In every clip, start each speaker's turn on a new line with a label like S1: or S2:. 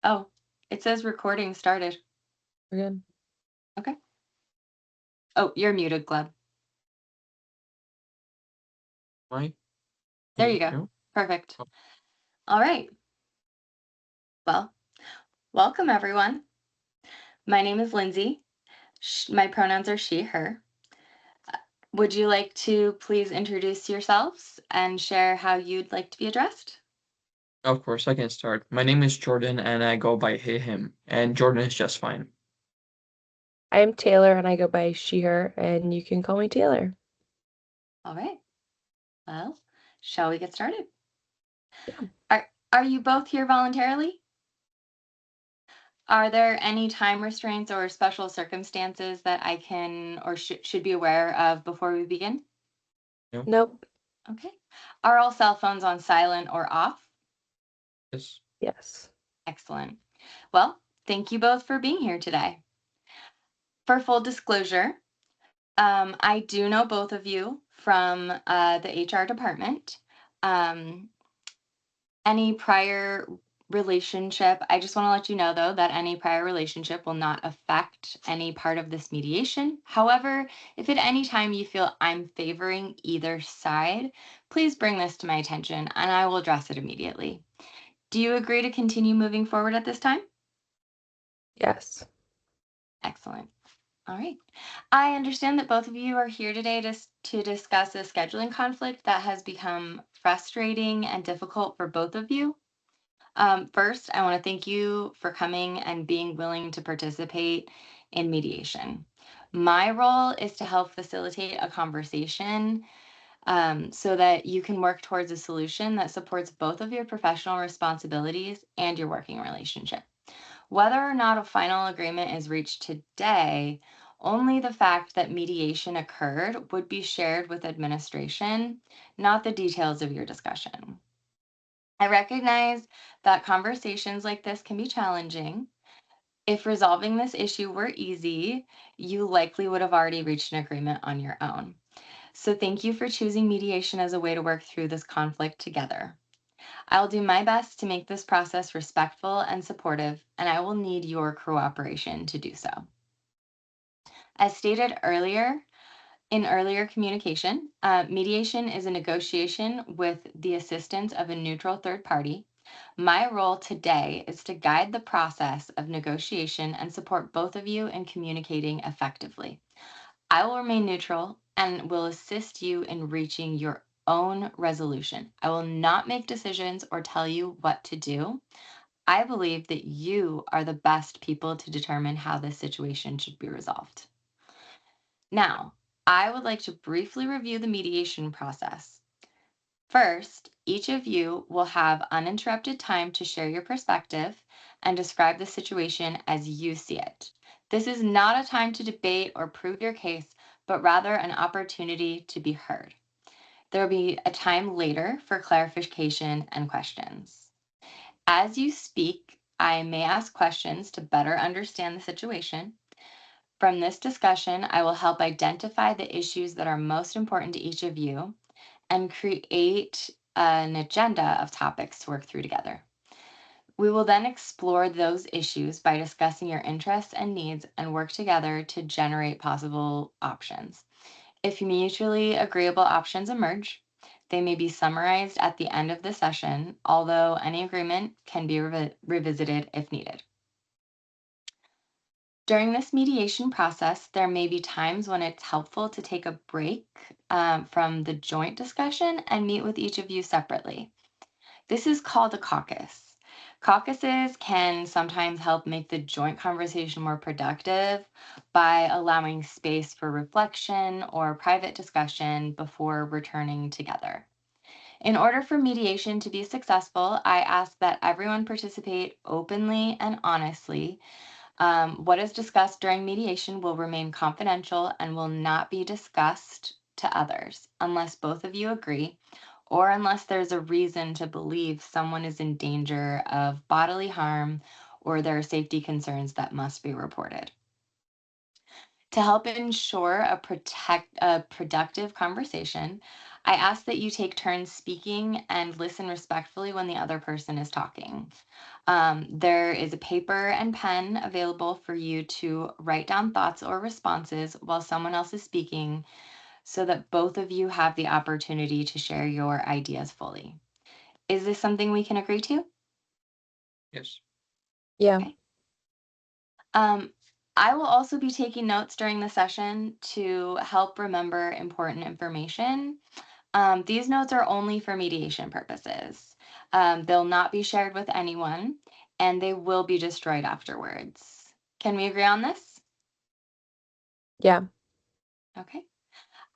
S1: Oh, it says recording started.
S2: We're good.
S1: Okay. Oh, you're muted, Gleb.
S2: Why?
S1: There
S2: Here
S1: you
S2: we
S1: go.
S2: go.
S1: Perfect.
S2: Oh.
S1: All right. Well, welcome everyone. My name is Lindsay. My pronouns are she, her. Would you like to please introduce yourselves and share how you'd like to be addressed?
S2: Of course, I can start. My name is Jordan, and I go by he, him, and Jordan is just fine.
S3: I'm Taylor and I go by she, her, and you can call me Taylor.
S1: All right. Well, shall we get started?
S3: Yeah.
S1: Are you both here voluntarily? Are there any time restraints or special circumstances that I can or should be aware of before we begin?
S2: No?
S3: Nope.
S1: Okay. Are all cell phones on silent or off?
S2: Yes.
S3: Yes.
S1: Excellent. Well, thank you both for being here today. For full disclosure, I do know both of you from the HR department. Um, any prior relationship, I just want to let you know though that any prior relationship will not affect any part of this mediation. However, if at any time you feel I'm favoring either side, please bring this to my attention and I will address it immediately. Do you agree to continue moving forward at this time?
S3: Yes.
S1: Excellent. All right. I understand that both of you are here today to discuss a scheduling conflict that has become frustrating and difficult for both of you. First, I want to thank you for coming and being willing to participate in mediation. My role is to help facilitate a conversation so that you can work towards a solution that supports both of your professional responsibilities and your working relationship. Whether or not a final agreement is reached today, only the fact that mediation occurred would be shared with administration, not the details of your discussion. I recognize that conversations like this can be challenging. If resolving this issue were easy, you likely would have already reached an agreement on your own. So thank you for choosing mediation as a way to work through this conflict together. I'll do my best to make this process respectful and supportive, and I will need your cooperation to do so. As stated earlier, in earlier communication, mediation is a negotiation with the assistance of a neutral third party. My role today is to guide the process of negotiation and support both of you in communicating effectively. I will remain neutral and will assist you in reaching your own resolution. I will not make decisions or tell you what to do. I believe that you are the best people to determine how this situation should be resolved. Now, I would like to briefly review the mediation process. First, each of you will have uninterrupted time to share your perspective and describe the situation as you see it. This is not a time to debate or prove your case, but rather an opportunity to be heard. There will be a time later for clarification and questions. As you speak, I may ask questions to better understand the situation. From this discussion, I will help identify the issues that are most important to each of you and create an agenda of topics to work through together. We will then explore those issues by discussing your interests and needs and work together to generate possible options. If mutually agreeable options emerge, they may be summarized at the end of the session, although any agreement can be revisited if needed. During this mediation process, there may be times when it's helpful to take a break from the joint discussion and meet with each of you separately. This is called a caucus. Caucuses can sometimes help make the joint conversation more productive by allowing space for reflection or private discussion before returning together. In order for mediation to be successful, I ask that everyone participate openly and honestly. What is discussed during mediation will remain confidential and will not be discussed to others unless both of you agree or unless there's a reason to believe someone is in danger of bodily harm or there are safety concerns that must be reported. To help ensure a productive conversation, I ask that you take turns speaking and listen respectfully when the other person is talking. There is a paper and pen available for you to write down thoughts or responses while someone else is speaking so that both of you have the opportunity to share your ideas fully. Is this something we can agree to?
S2: Yes.
S3: Yeah.
S1: Okay. Um, I will also be taking notes during the session to help remember important information. These notes are only for mediation purposes. They'll not be shared with anyone, and they will be destroyed afterwards. Can we agree on this?
S3: Yeah.
S1: Okay.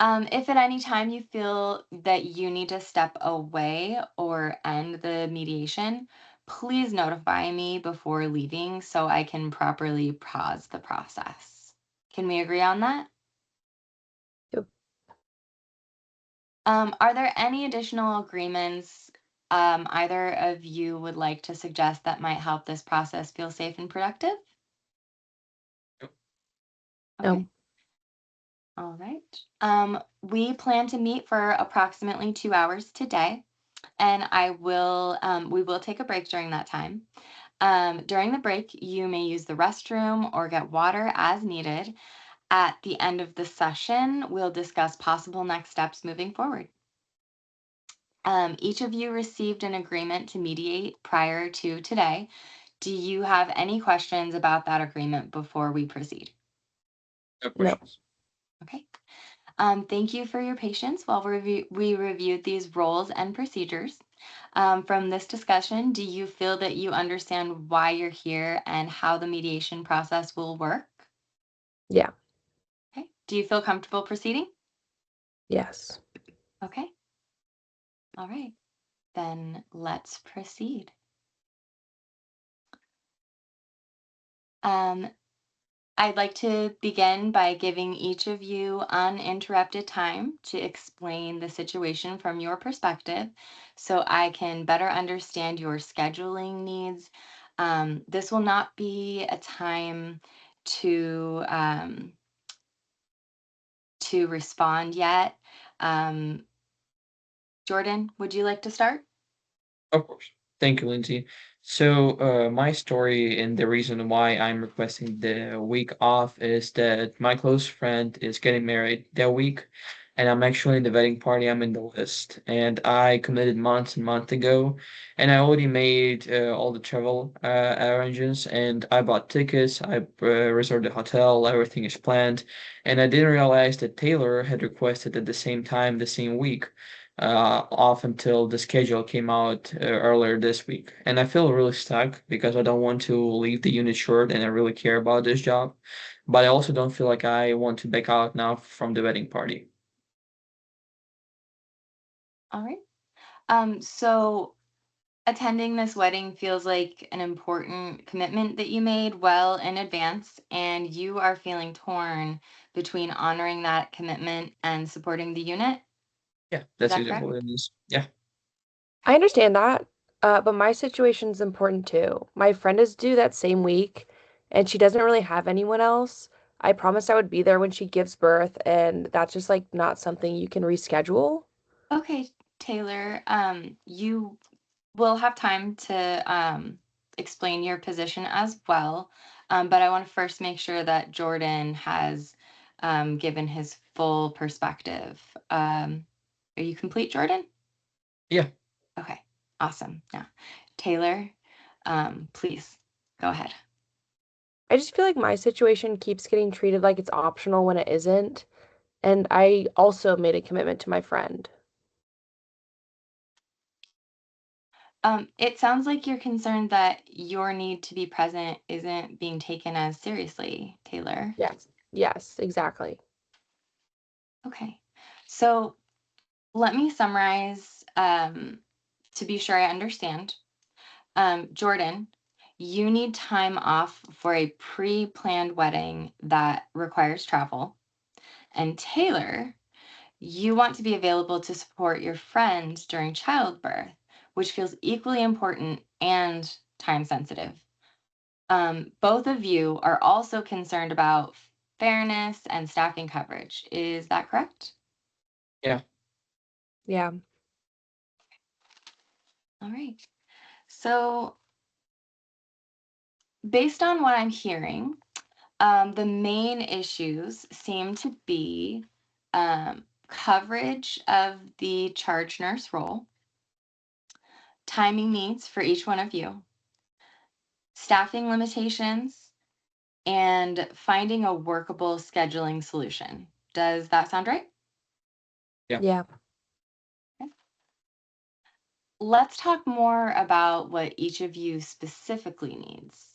S1: If at any time you feel that you need to step away or end the mediation, please notify me before leaving so I can properly pause the process. Can we agree on that?
S3: Yep.
S1: Are there any additional agreements either of you would like to suggest that might help this process feel safe and productive? Okay.
S3: No.
S1: All right. We plan to meet for approximately 2 hours today, and we will take a break during that time. During the break, you may use the restroom or get water as needed. At the end of the session, we'll discuss possible next steps moving forward. Each of you received an agreement to mediate prior to today. Do you have any questions about that agreement before we proceed?
S2: No
S3: No.
S2: questions.
S1: Okay. Thank you for your patience while we reviewed these roles and procedures. From this discussion, do you feel that you understand why you're here and how the mediation process will work?
S3: Yeah.
S1: Okay. Do you feel comfortable proceeding?
S3: Yes.
S1: Okay. All right. Then let's proceed. Um, I'd like to begin by giving each of you uninterrupted time to explain the situation from your perspective so I can better understand your scheduling needs. This will not be a time to to respond yet. Um, Jordan, would you like to start?
S2: Of course. Thank you, Lindsay. So, my story and the reason why I'm requesting the week off is that my close friend is getting married that week, and I'm actually in the wedding party. I'm in the list, and I committed months and months ago, and I already made all the travel arrangements, and I bought tickets, I reserved the hotel, everything is planned, and I didn't realize that Taylor had requested at the same time, the same week off until the schedule came out earlier this week. And I feel really stuck because I don't want to leave the unit short and I really care about this job. But I also don't feel like I want to back out now from the wedding party.
S1: All right. So attending this wedding feels like an important commitment that you made well in advance, and you are feeling torn between honoring that commitment and supporting the unit.
S2: Yeah,
S1: Is
S2: that's
S1: that
S2: exactly
S1: correct?
S2: what it is. Yeah.
S3: I understand that, but my situation's important too. My friend is due that same week, and she doesn't really have anyone else. I promised I would be there when she gives birth, and that's just like not something you can reschedule.
S1: Okay, Taylor, you will have time to explain your position as well, but I want to first make sure that Jordan has given his full perspective. Are you complete, Jordan?
S2: Yeah.
S1: Okay, awesome. Yeah. Taylor, please go ahead.
S3: I just feel like my situation keeps getting treated like it's optional when it isn't, and I also made a commitment to my friend.
S1: It sounds like you're concerned that your need to be present isn't being taken as seriously, Taylor.
S3: Yes. Yes, exactly.
S1: Okay. So let me summarize to be sure I understand. Jordan, you need time off for a pre planned wedding that requires travel. And Taylor, you want to be available to support your friend during childbirth, which feels equally important and time sensitive. Both of you are also concerned about fairness and staffing coverage. Is that correct?
S2: Yeah.
S3: Yeah.
S1: All right. So based on what I'm hearing, the main issues seem to be coverage of the charge nurse role, timing needs for each one of you, staffing limitations, and finding a workable scheduling solution. Does that sound right?
S2: Yeah.
S3: Yeah.
S1: Okay. Let's talk more about what each of you specifically needs.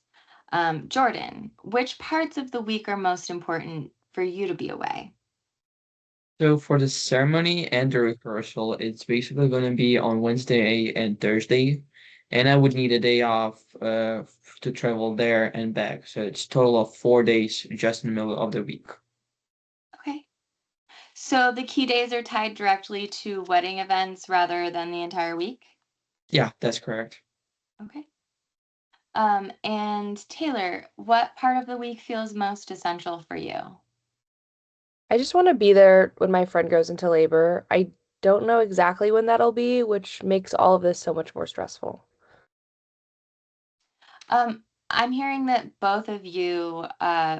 S1: Jordan, which parts of the week are most important for you to be away?
S2: So for the ceremony and the rehearsal, it's basically going to be on Wednesday and Thursday, and I would need a day off to travel there and back. So it's total of 4 days just in the middle of the week.
S1: Okay. So the key days are tied directly to wedding events rather than the entire week?
S2: Yeah, that's correct.
S1: Okay. And Taylor, what part of the week feels most essential for you?
S3: I just want to be there when my friend goes into labor. I don't know exactly when that'll be, which makes all of this so much more stressful.
S1: I'm hearing that both of you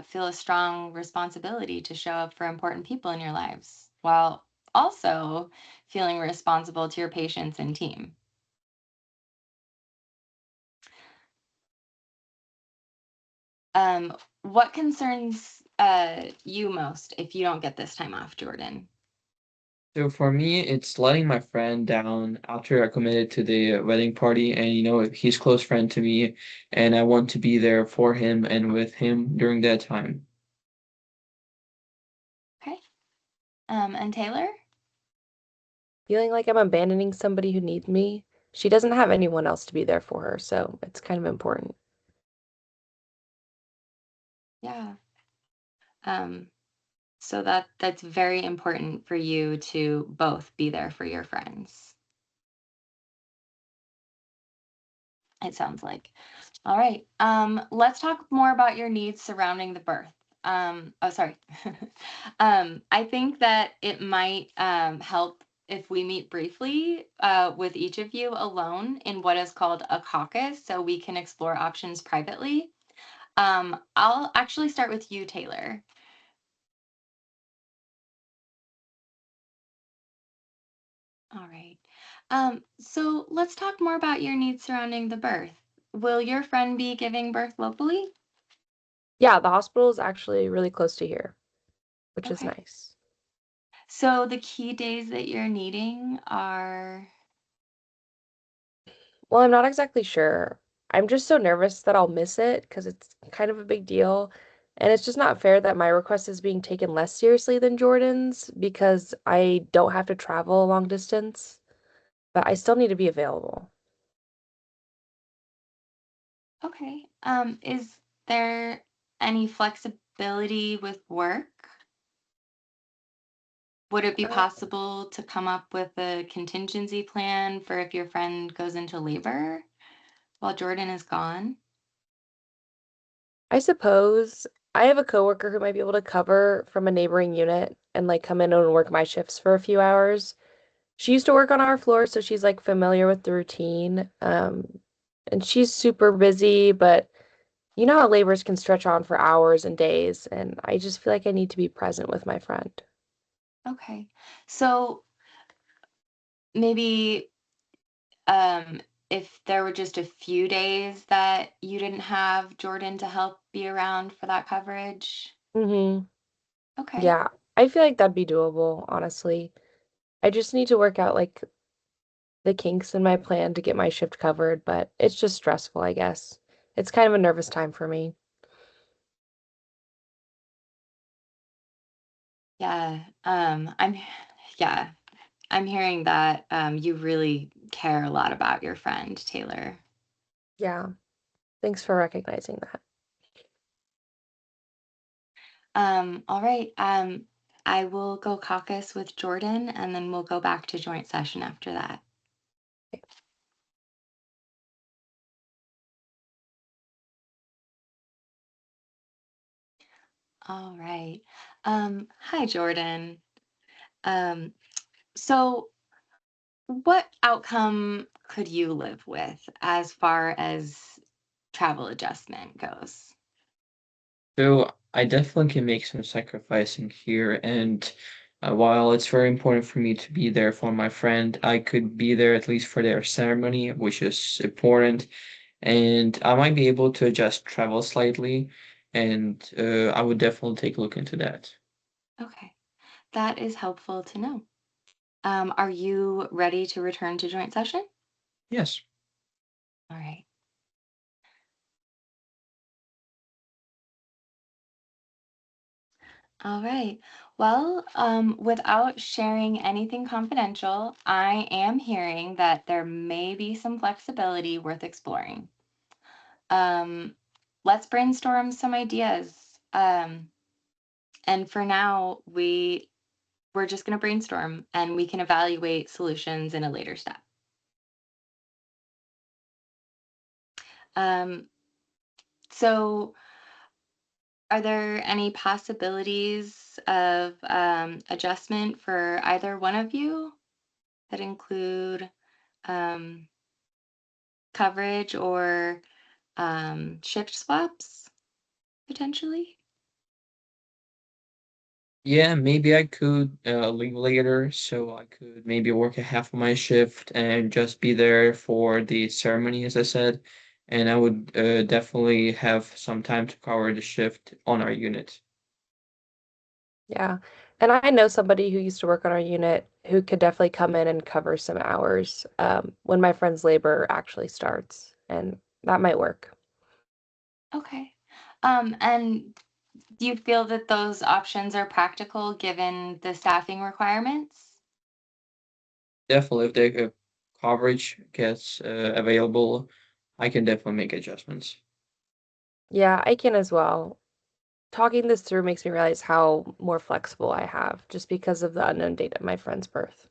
S1: feel a strong responsibility to show up for important people in your lives while also feeling responsible to your patients and team. What concerns you most if you don't get this time off, Jordan?
S2: So for me, it's letting my friend down after I committed to the wedding party, and he's close friend to me, and I want to be there for him and with him during that time.
S1: Okay. And Taylor?
S3: Feeling like I'm abandoning somebody who needs me. She doesn't have anyone else to be there for her, so it's kind of important.
S1: Yeah. Um, so that's very important for you to both be there for your friends. It sounds like. All right. Let's talk more about your needs surrounding the birth. Oh, sorry. I think that it might help if we meet briefly with each of you alone in what is called a caucus so we can explore options privately. I'll actually start with you, Taylor. All right. So let's talk more about your needs surrounding the birth. Will your friend be giving birth locally?
S3: Yeah, the hospital is actually really close to here, which is
S1: Okay.
S3: nice.
S1: So the key days that you're needing are
S3: Well, I'm not exactly sure. I'm just so nervous that I'll miss it because it's kind of a big deal. And it's just not fair that my request is being taken less seriously than Jordan's because I don't have to travel a long distance, but I still need to be available.
S1: okay. Is there any flexibility with work? Would it be
S3: Uh,
S1: possible to come up with a contingency plan for if your friend goes into labor while Jordan is gone?
S3: I suppose I have a coworker who might be able to cover from a neighboring unit and like come in and work my shifts for a few hours. She used to work on our floor, so she's like familiar with the routine. And she's super busy, but you know how labors can stretch on for hours and days, and I just feel like I need to be present with my friend.
S1: Okay. So maybe um if there were just a few days that you didn't have Jordan to help be around for that coverage.
S3: Mm-hmm.
S1: Okay.
S3: Yeah, I feel like that'd be doable, honestly. I just need to work out like the kinks in my plan to get my shift covered, but it's just stressful, I guess. It's kind of a nervous time for me.
S1: Yeah. Yeah, I'm hearing that you really care a lot about your friend, Taylor.
S3: Yeah, thanks for recognizing that.
S1: All right. I will go caucus with Jordan and then we'll go back to joint session after that. All right. Hi, Jordan. Um, so What outcome could you live with as far as travel adjustment goes?
S2: So I definitely can make some sacrificing here, and while it's very important for me to be there for my friend, I could be there at least for their ceremony, which is important, and I might be able to adjust travel slightly, and I would definitely take a look into that.
S1: Okay, that is helpful to know. Are you ready to return to joint session?
S2: Yes,
S1: All right. All right. Well, without sharing anything confidential, I am hearing that there may be some flexibility worth exploring. Um, let's brainstorm some ideas. And for now, we're just going to brainstorm and we can evaluate solutions in a later step. Um, so, are there any possibilities of adjustment for either one of you that include um, coverage or shift swaps potentially?
S2: yeah, maybe I could leave later, so I could maybe work a half of my shift and just be there for the ceremony, as I said, and I would definitely have some time to cover the shift on our unit.
S3: Yeah. And I know somebody who used to work on our unit who could definitely come in and cover some hours when my friend's labor actually starts, and that might work.
S1: Okay. And do you feel that those options are practical given the staffing requirements?
S2: Definitely, if the coverage gets available, I can definitely make adjustments.
S3: Yeah, I can as well. Talking this through makes me realize how more flexible I have just because of the unknown date of my friend's birth.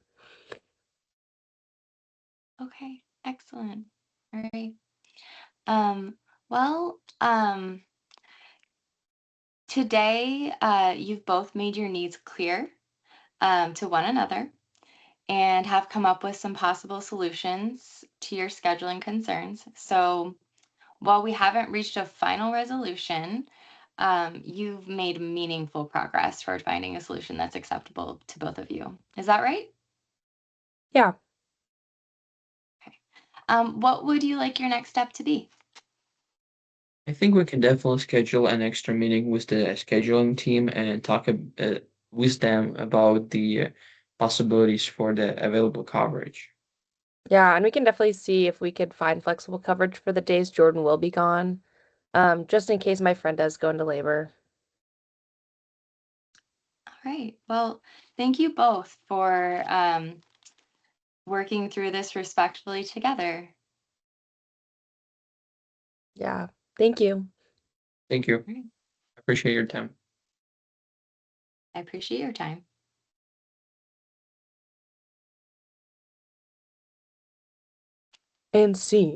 S1: Okay, excellent. All right. Um, well, today you've both made your needs clear to one another and have come up with some possible solutions to your scheduling concerns. So while we haven't reached a final resolution, you've made meaningful progress toward finding a solution that's acceptable to both of you. Is that right?
S3: Yeah.
S1: Okay. What would you like your next step to be?
S2: I think we can definitely schedule an extra meeting with the scheduling team and talk with them about the possibilities for the available coverage.
S3: Yeah, and we can definitely see if we could find flexible coverage for the days Jordan will be gone, just in case my friend does go into labor.
S1: All right. Well, thank you both for working through this respectfully together.
S3: Yeah. Thank you.
S2: Thank you.
S1: All right.
S2: I appreciate your time.
S1: I appreciate your time.
S3: And scene.